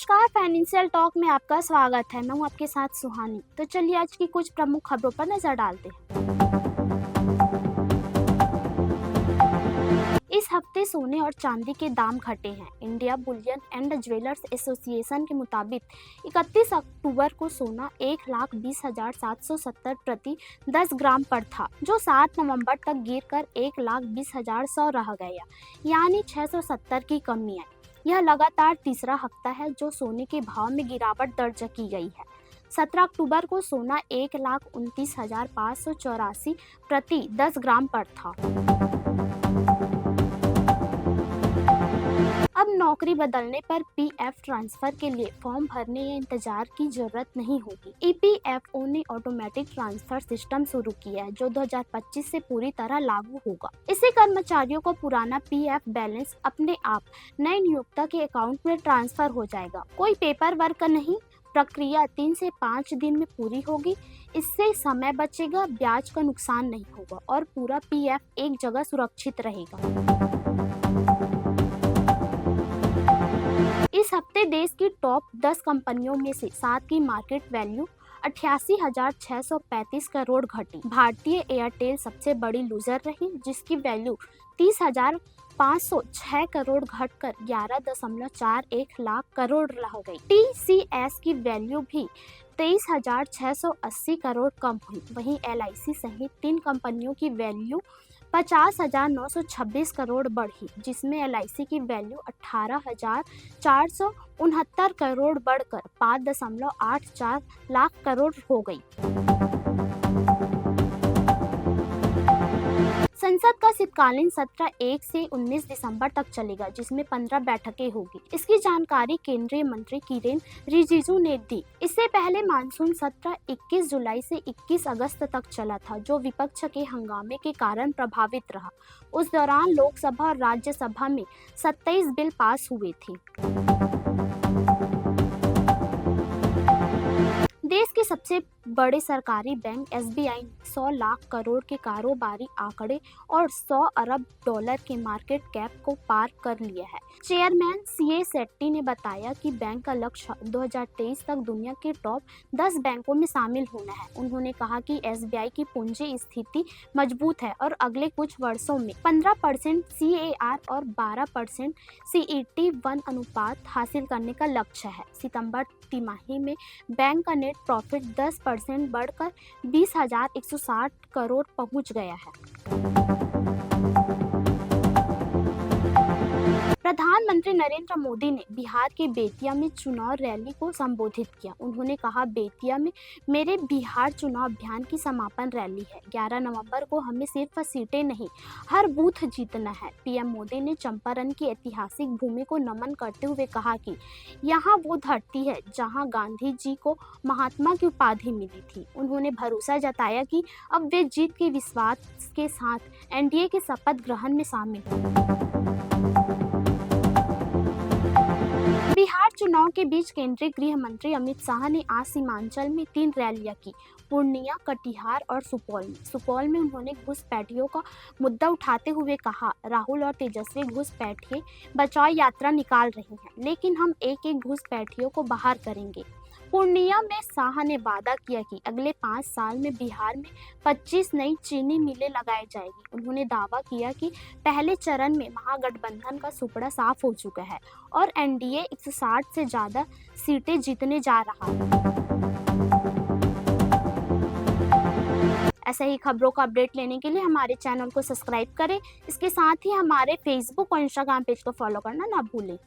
नमस्कार, financial talk में आपका स्वागत है। मैं हूं आपके साथ सुहानी। तो चलिए आज की कुछ प्रमुख खबरों पर नजर डालते हैं। इस हफ्ते सोने और चांदी के दाम घटे हैं। India Boolean and jewellers association के मुताबिक 31 अक्टूबर को सोना 1,20,770 प्रति 10 ग्राम पर था, जो 7 नवंबर तक गिरकर 1,20,100 रह गया, यानी 670 की कमी है। यह लगातार तीसरा हफ्ता है जो सोने के भाव में गिरावट दर्ज की गई है। 17 अक्टूबर को सोना 1,29,584 प्रति 10 ग्राम पर था। अब नौकरी बदलने पर पीएफ ट्रांसफर के लिए फॉर्म भरने या इंतजार की जरूरत नहीं होगी। ईपीएफओ ने ऑटोमेटिक ट्रांसफर सिस्टम शुरू किया है, जो 2025 से पूरी तरह लागू होगा। इससे कर्मचारियों को पुराना पीएफ बैलेंस अपने आप नए नियोक्ता के अकाउंट में ट्रांसफर हो जाएगा। कोई पेपर वर्क नहीं, प्रक्रिया 3 से 5 दिन में पूरी होगी। इससे समय बचेगा, ब्याज का नुकसान नहीं होगा और पूरा पीएफ एक जगह सुरक्षित रहेगा। इस हफ्ते देश की टॉप 10 कंपनियों में से 7 की मार्केट वैल्यू 88,635 करोड़ घटी। भारतीय एयरटेल सबसे बड़ी लूजर रही, जिसकी वैल्यू 30,506 करोड़ घटकर 11.41 लाख करोड़ रह गई। टीसीएस की वैल्यू भी 23,680 करोड़ कम हुई। वहीं एलआईसी सहित 3 कंपनियों की वैल्यू 50,926 करोड़ बढ़ी, जिसमें एलआईसी की वैल्यू 18,469 करोड़ बढ़कर 5.84 लाख करोड़ हो गई। संसद का शीतकालीन सत्र 1 से 19 दिसंबर तक चलेगा, जिसमें 15 बैठकें होगी। इसकी जानकारी केंद्रीय मंत्री किरेन रिजिजू ने दी। इससे पहले मानसून सत्र 21 जुलाई से 21 अगस्त तक चला था, जो विपक्ष के हंगामे के कारण प्रभावित रहा। उस दौरान लोकसभा और राज्यसभा में 27 बिल पास हुए थे। देश के सबसे बड़े सरकारी बैंक एसबीआई ने 100 लाख करोड़ के कारोबारी आंकड़े और 100 अरब डॉलर के मार्केट कैप को पार कर लिया है। चेयरमैन सीए सेट्टी ने बताया कि बैंक का लक्ष्य 2023 तक दुनिया के टॉप 10 बैंकों में शामिल होना है। उन्होंने कहा कि एसबीआई की पूंजी स्थिति मजबूत है और अगले कुछ वर्षों में 15% CAR और 12% CET1 अनुपात हासिल करने का लक्ष्य है। सितंबर तिमाही में बैंक का नेट प्रॉफिट 10% बढ़कर 20,160 करोड़ पहुंच गया है। प्रधानमंत्री नरेंद्र मोदी ने बिहार के बेतिया में चुनाव रैली को संबोधित किया। उन्होंने कहा, बेतिया में मेरे बिहार चुनाव अभियान की समापन रैली है। 11 नवंबर को हमें सिर्फ सीटें नहीं, हर बूथ जीतना है। पीएम मोदी ने चंपारण की ऐतिहासिक भूमि को नमन करते हुए कहा कि यहाँ वो धरती है जहाँ गांधी जी को महात्मा की उपाधि मिली थी। उन्होंने भरोसा जताया कि अब वे जीत के विश्वास के साथ एनडीए के शपथ ग्रहण में शामिल हैं। बिहार चुनाव के बीच केंद्रीय गृह मंत्री अमित शाह ने आज सीमांचल में 3 रैलियां की, पूर्णिया, कटिहार और सुपौल में उन्होंने घुसपैठियों का मुद्दा उठाते हुए कहा, राहुल और तेजस्वी घुसपैठिए बचाव यात्रा निकाल रहे हैं, लेकिन हम एक घुसपैठियों को बाहर करेंगे। पूर्णिया में शाह ने वादा किया कि अगले 5 साल में बिहार में 25 नई चीनी मिलें लगाई जाएगी। उन्होंने दावा किया कि पहले चरण में महागठबंधन का सुपड़ा साफ हो चुका है और एनडीए 160 से ज्यादा सीटें जीतने जा रहा है। ऐसे ही खबरों का अपडेट लेने के लिए हमारे चैनल को सब्सक्राइब करें। इसके साथ ही हमारे फेसबुक और इंस्टाग्राम पेज को फॉलो करना ना भूलें।